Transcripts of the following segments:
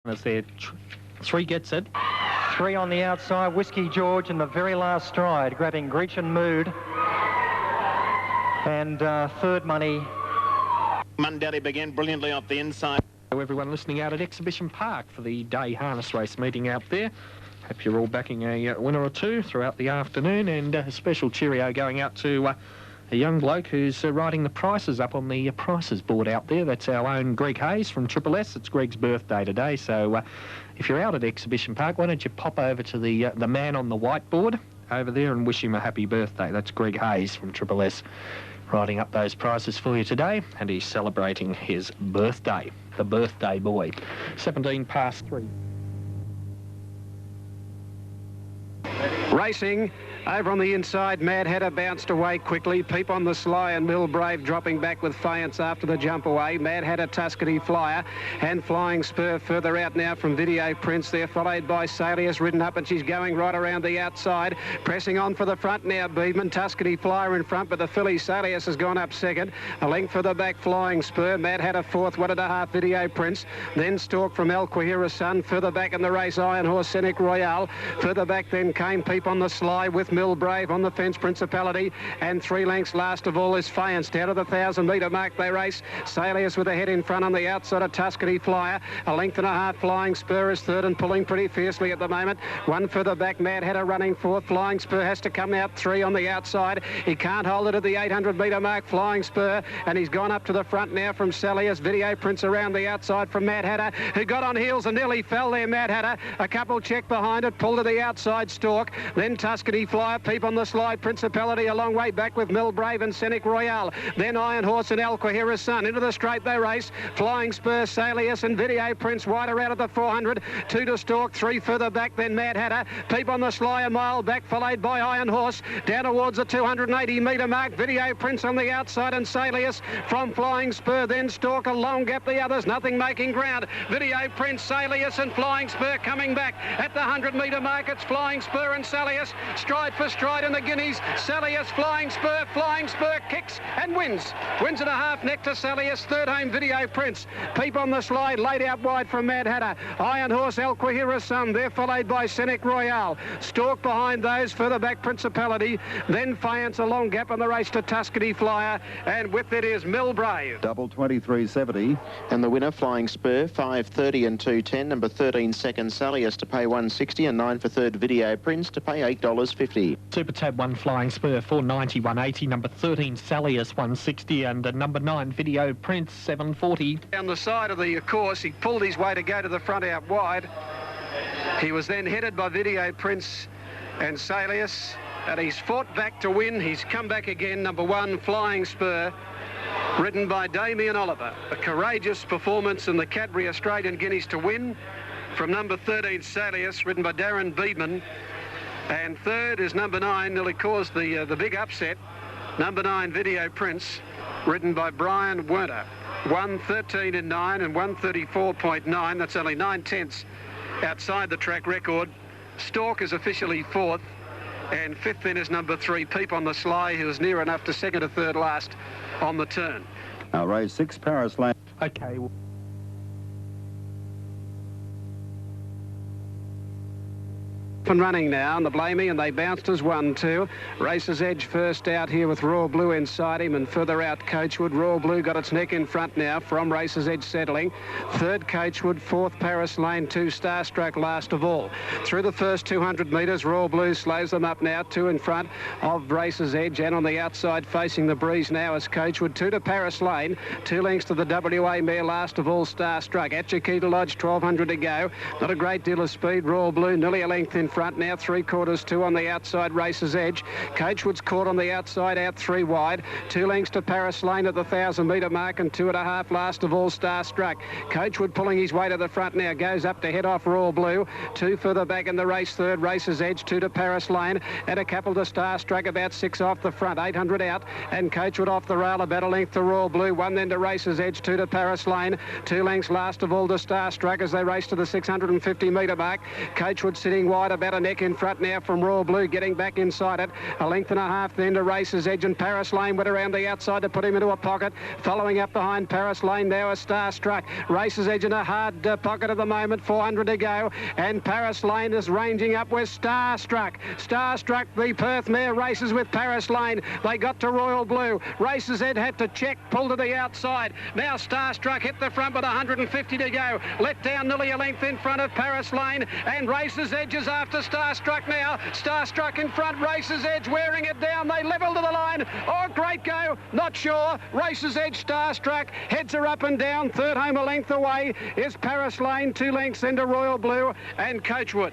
As there, 3 gets it. 3 on the outside, Whiskey George in the very last stride, grabbing Grecian Mood. And third money. Mundaddy began brilliantly off the inside. Everyone listening out at Exhibition Park for the day harness race meeting out there. Hope you're all backing a winner or two throughout the afternoon, and a special cheerio going out to a young bloke who's writing the prices up on the prices board out there. That's our own Greg Hayes from SSS. It's Greg's birthday today, so if you're out at Exhibition Park, why don't you pop over to the man on the whiteboard over there and wish him a happy birthday. That's Greg Hayes from SSS writing up those prices for you today, and he's celebrating his birthday, the birthday boy. 17 past 3. Racing over on the inside, Mad Hatter bounced away quickly. Peep on the Sly and Mill Brave dropping back with Faience after the jump away. Mad Hatter, Tuscany Flyer and Flying Spur further out now from Video Prince. They're followed by Salius, ridden up, and she's going right around the outside. Pressing on for the front now, Beedman. Tuscany Flyer in front, but the filly Salius has gone up second. A length for the back, Flying Spur. Mad Hatter fourth, 1.5 Video Prince. Then Stalk from El Quahira Sun. Further back in the race, Iron Horse, Scenic Royale. Further back then came Peep on the Sly with Mill Brave on the fence, Principality, and 3 lengths last of all is Faience. Down to the 1,000-metre mark they race. Salius with a head in front on the outside of Tuscany Flyer. A length and a half, Flying Spur is third and pulling pretty fiercely at the moment. 1 further back, Mad Hatter running fourth. Flying Spur has to come out 3 on the outside. He can't hold it at the 800-metre mark, Flying Spur, and he's gone up to the front now from Salius. Video Prince around the outside from Mad Hatter, who got on heels and nearly fell there, Mad Hatter. A couple checked behind it, pulled to the outside, Stalk. Then Tuscany Flyer, Peep on the Slide, Principality a long way back with Mill Brave and Scenic Royale. Then Iron Horse and El Quahira Sun. Into the straight they race. Flying Spur, Salius and Video Prince wider out of the 400. 2 to Stalk, 3 further back, then Mad Hatter. Peep on the Sly a mile back, followed by Iron Horse. Down towards the 280-metre mark. Video Prince on the outside and Salius from Flying Spur. Then Stalk, a long gap the others. Nothing making ground. Video Prince, Salius and Flying Spur coming back. At the 100-metre mark, it's Flying Spur and Salius. Stride for stride in the Guineas. Salius, Flying Spur kicks and wins. Wins and a half neck to Salius. Third home, Video Prince. Peep on the Slide, laid out wide from Mad Hatter. Iron Horse, El Quahira Sun. They're followed by Scenic Royale. Stalk behind those. Further back, Principality. Then Faience, a long gap on the race to Tuscany Flyer. And with it is Mill Brave. Double 23.70. And the winner, Flying Spur, 5.30 and 2.10. Number 13, second, Salius to pay 1.60, and 9 for third, Video Prince to pay $8.50. Super Tab 1 Flying Spur 4.90, 1.80. Number 13 Salius 1.60, and number 9 Video Prince 7.40. Down the side of the course, he pulled his way to go to the front out wide. He was then headed by Video Prince and Salius, and he's fought back to win. He's come back again. Number 1 Flying Spur, ridden by Damien Oliver. A courageous performance in the Cadbury Australian Guineas to win. From number 13 Salius, ridden by Darren Beedman. And third is number 9, nearly caused the big upset. Number 9, Video Prince, ridden by Brian Werner. 1:13 and 9 and 1:34.9. That's only 9/10 outside the track record. Stalk is officially fourth. And fifth then is number 3, Peep on the Sly, who was near enough to second or third last on the turn. Now race 6, Paris Lane. Okay. And running now on the Blamey, and they bounced as 1-2. Racer's Edge first out here with Royal Blue inside him, and further out Coachwood. Royal Blue got its neck in front now from Racer's Edge settling. Third Coachwood, fourth Paris Lane, 2 Starstruck last of all. Through the first 200 metres, Royal Blue slows them up now, 2 in front of Racer's Edge, and on the outside facing the breeze now is Coachwood. 2 to Paris Lane, 2 lengths to the WA mare last of all, Starstruck. At Chiquita Lodge, 1,200 to go. Not a great deal of speed. Royal Blue nearly a length in front now, 3/4 2 on the outside, Racer's Edge. Coachwood's caught on the outside, out 3 wide. 2 lengths to Paris Lane at the 1,000-metre mark, and 2.5 last of all, Starstruck. Coachwood pulling his way to the front now, goes up to head off Royal Blue. 2 further back in the race, third Racer's Edge, 2 to Paris Lane, and a couple to Starstruck, about 6 off the front, 800 out, and Coachwood off the rail, about a length to Royal Blue. 1 then to Racer's Edge, 2 to Paris Lane, 2 lengths last of all to Starstruck as they race to the 650-metre mark. Coachwood sitting wide about a neck in front now from Royal Blue, getting back inside it. A length and a half then to Races Edge, and Paris Lane went around the outside to put him into a pocket. Following up behind Paris Lane now, a Starstruck. Races Edge in a hard pocket at the moment, 400 to go, and Paris Lane is ranging up with Starstruck. Starstruck, the Perth mare, races with Paris Lane. They got to Royal Blue. Races Edge had to check, pull to the outside. Now Starstruck hit the front with 150 to go. Let down nearly a length in front of Paris Lane, and Races Edge is after Starstruck now. Starstruck in front, Races Edge wearing it down. They level to the line. Oh, great go. Not sure. Races Edge, Starstruck. Heads are up and down. Third home a length away is Paris Lane. 2 lengths into Royal Blue and Coachwood.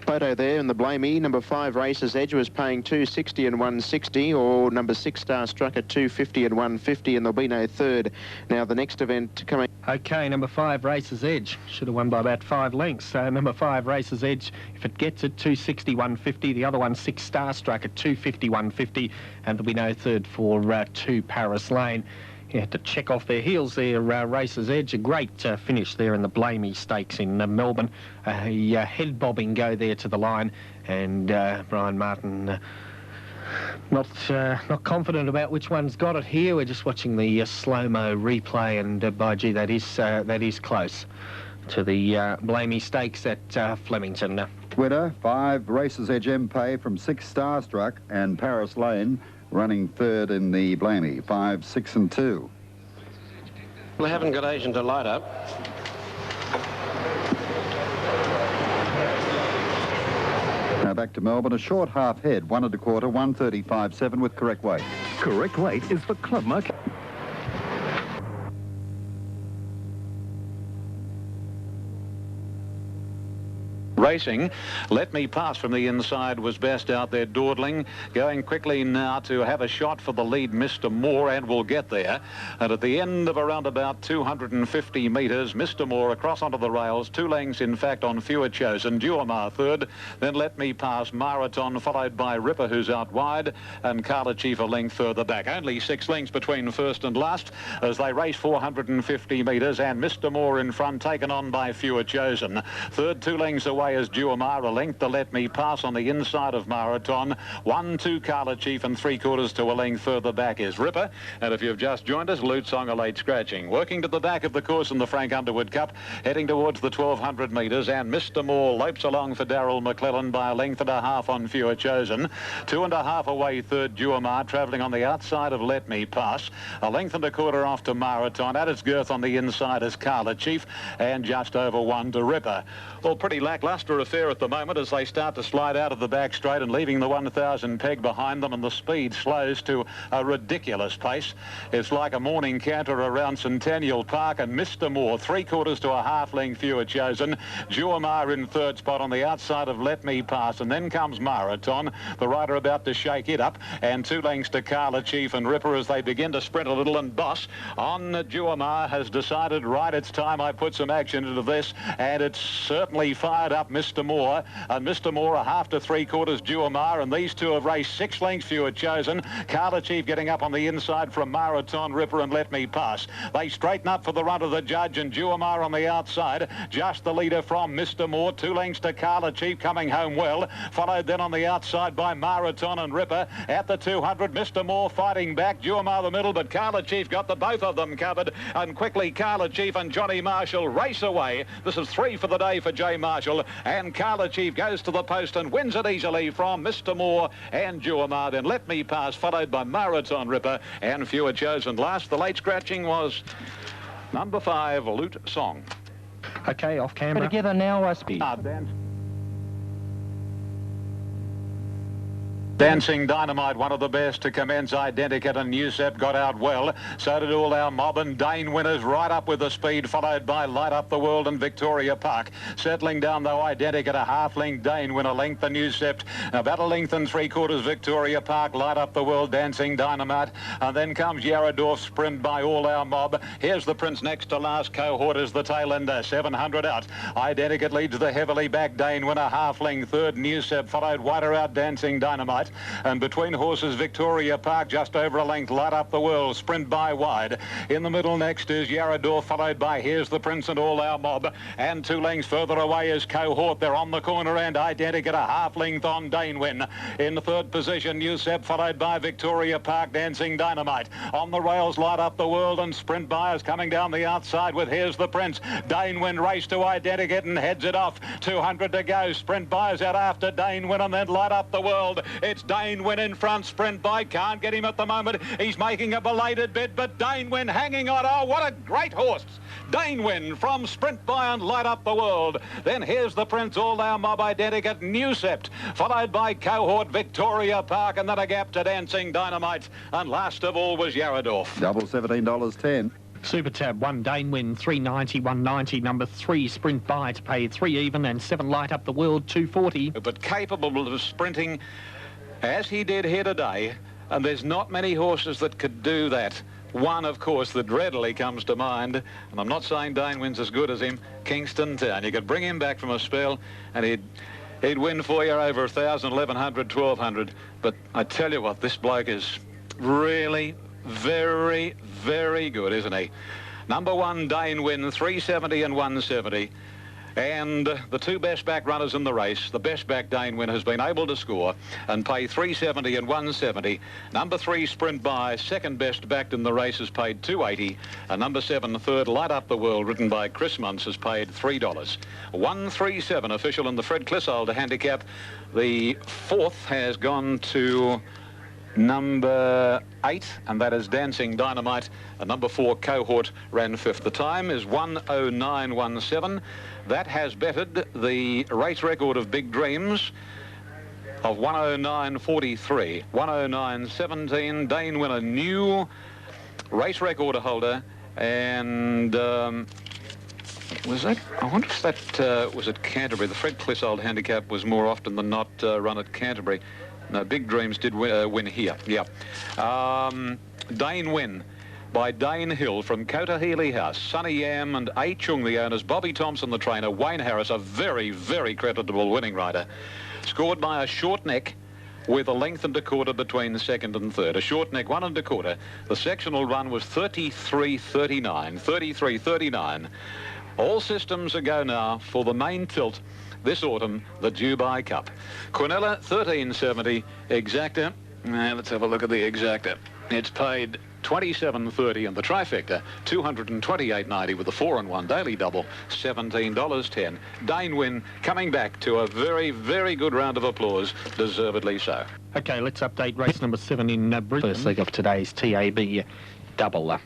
Photo there in the Blamey. Number 5 Races Edge was paying $2.60 and $1.60, or number 6 Starstruck at $2.50 and $1.50, and there'll be no third. Now the next event coming. Okay, number 5 Races Edge should have won by about 5 lengths. Number 5 Races Edge, if it gets it, $2.60, $1.50. The other one 6 Starstruck at $2.50, $1.50, and there'll be no third for 2 Paris Lane. You had to check off their heels there, Races Edge. A great finish there in the Blamey Stakes in Melbourne. A head-bobbing go there to the line, and Brian Martin not confident about which one's got it here. We're just watching the slow-mo replay, and by gee, that is close to the Blamey Stakes at Flemington. Winner, 5 Races Edge MP from 6 Starstruck, and Paris Lane running third in the Blamey, 5, 6 and 2. Well, they haven't got Asian to light up. Now back to Melbourne, a short half head, 1 1/4, 135.7 with correct weight. Correct weight is the club mark. Racing, Let Me Pass from the inside was best out there, dawdling, going quickly now to have a shot for the lead, Mr. Moore, and will get there. And at the end of around about 250 metres, Mr. Moore across onto the rails, 2 lengths in fact on Fewer Chosen, Duamar third, then Let Me Pass, Marathon, followed by Ripper, who's out wide, and Carla Chief a length further back. Only 6 lengths between first and last as they race 450 metres, and Mr. Moore in front, taken on by Fewer Chosen. Third, 2 lengths away is Duamar, a length to Let Me Pass on the inside of Marathon. 1, 2 Carla Chief, and 3/4 to a length further back is Ripper. And if you've just joined us, Lute Song a late scratching. Working to the back of the course in the Frank Underwood Cup, heading towards the 1200 metres, and Mr. Moore lopes along for Darryl McClellan by a length and a half on Fewer Chosen. 2 1/2 away third, Duamar, travelling on the outside of Let Me Pass. A length and 1/4 off to Marathon. At its girth on the inside is Carla Chief, and just over 1 to Ripper. Well, pretty lacklustre affair at the moment as they start to slide out of the back straight and leaving the 1,000 peg behind them, and the speed slows to a ridiculous pace. It's like a morning canter around Centennial Park, and Mr. Moore, 3/4 to a half length Fewer Chosen. Duamar in third spot on the outside of Let Me Pass, and then comes Marathon, the rider about to shake it up, and 2 lengths to Carla Chief and Ripper as they begin to sprint a little, and Boss on Duamar has decided, right, it's time I put some action into this, and it's certainly fired up Mr. Moore, and Mr. Moore a half to 3/4 Duamar, and these two have raced 6 lengths Fewer Chosen. Carla Chief getting up on the inside from Marathon, Ripper, and Let Me Pass. They straighten up for the run of the judge, and Duamar on the outside, just the leader from Mr. Moore. 2 lengths to Carla Chief, coming home well, followed then on the outside by Marathon and Ripper. At the 200, Mr. Moore fighting back, Duamar the middle, but Carla Chief got the both of them covered, and quickly Carla Chief and Johnny Marshall race away. This is 3 for the day for J. Marshall, and Carla Chief goes to the post and wins it easily from Mr. Moore and Duamar. Then Let Me Pass, followed by Marathon, Ripper, and Fewer Chosen. Last, the late scratching was number 5, Lute Song. Okay, off camera. Together now, Speed. Dancing Dynamite, one of the best to commence. Identicat and Newsep got out well. So did all our Mob and Dane winners, right up with the speed, followed by Light Up the World and Victoria Park. Settling down, though, Identicat, a half-length Dane win, a length the Newsep. About a length and 3/4 Victoria Park, Light Up the World, Dancing Dynamite. And then comes Yarradorf, sprint by all our Mob. Here's the Prince next to last cohort as the tail ender, 700 out. Identicat leads the heavily back Dane win, a half-length third, Newsep, followed wider out Dancing Dynamite. And between horses, Victoria Park just over a length. Light Up the World, Sprint by wide. In the middle next is Yarador, followed by Here's the Prince and All Our Mob. And 2 lengths further away is Cohort. They're on the corner and Identica a half length on Danewin. In the 3rd position, Newsep, followed by Victoria Park, Dancing Dynamite. On the rails, Light Up the World and Sprint by is coming down the outside with Here's the Prince. Danewin race to Identica and heads it off. 200 to go. Sprint by is out after Danewin and then Light Up the World. It's Danewin in front. Sprint by can't get him at the moment. He's making a belated bid, but Danewin hanging on. Oh, what a great horse. Danewin from Sprint by and Light Up the World. Then Here's the Prince, All Our Mob, Identica, Newsept, followed by Cohort, Victoria Park, and then a gap to Dancing Dynamite. And last of all was Yaradorf. Double $17.10. Super Tab, 1 Danewin, 390, 190. Number 3 Sprint by to pay 3 even, and 7 Light Up the World, 240. But capable of sprinting as he did here today, and there's not many horses that could do that. One, of course, that readily comes to mind, and I'm not saying Danewin's as good as him, Kingston Town. You could bring him back from a spell and he'd win for you over 1,000, 1,100, 1,200. But I tell you what, this bloke is really very, very good, isn't he? Number 1, Danewin, 370 and 170. And the 2 best back runners in the race, the best back Danewin has been able to score and pay 370 and 170. Number 3 Sprint by, 2nd best backed in the race, has paid 280. And number 7 third Light Up the World, written by Chris Muntz, has paid $3. 137 official in the Fred Clissold handicap. The 4th has gone to number 8, and that is Dancing Dynamite. And number 4 Cohort ran 5th. The time is 1:09.17. That has bettered the race record of Big Dreams of 1:09.43. 1:09.17. Danewin, a new race record holder, and was that? I wonder if that was at Canterbury. The Fred Clissold handicap was more often than not run at Canterbury. No, Big Dreams did win here. Yeah. Danewin by Dane Hill from Kota Healy House. Sonny Yam and A. Chung, the owners. Bobby Thompson, the trainer. Wayne Harris, a very, very creditable winning rider. Scored by a short neck with a length and a quarter between the 2nd and 3rd. A short neck, 1 and a quarter. The sectional run was 33.39. 33.39. All systems a go now for the main tilt this autumn, the Dubai Cup. Quinella, 13.70. Exacta. Let's have a look at the exacta. It's paid 27.30, and the trifecta 228.90 with the 4-and-1 daily double, $17.10. Danewin coming back to a very, very good round of applause, deservedly so. Okay, let's update race number 7 in Brisbane. First leg of today's TAB double.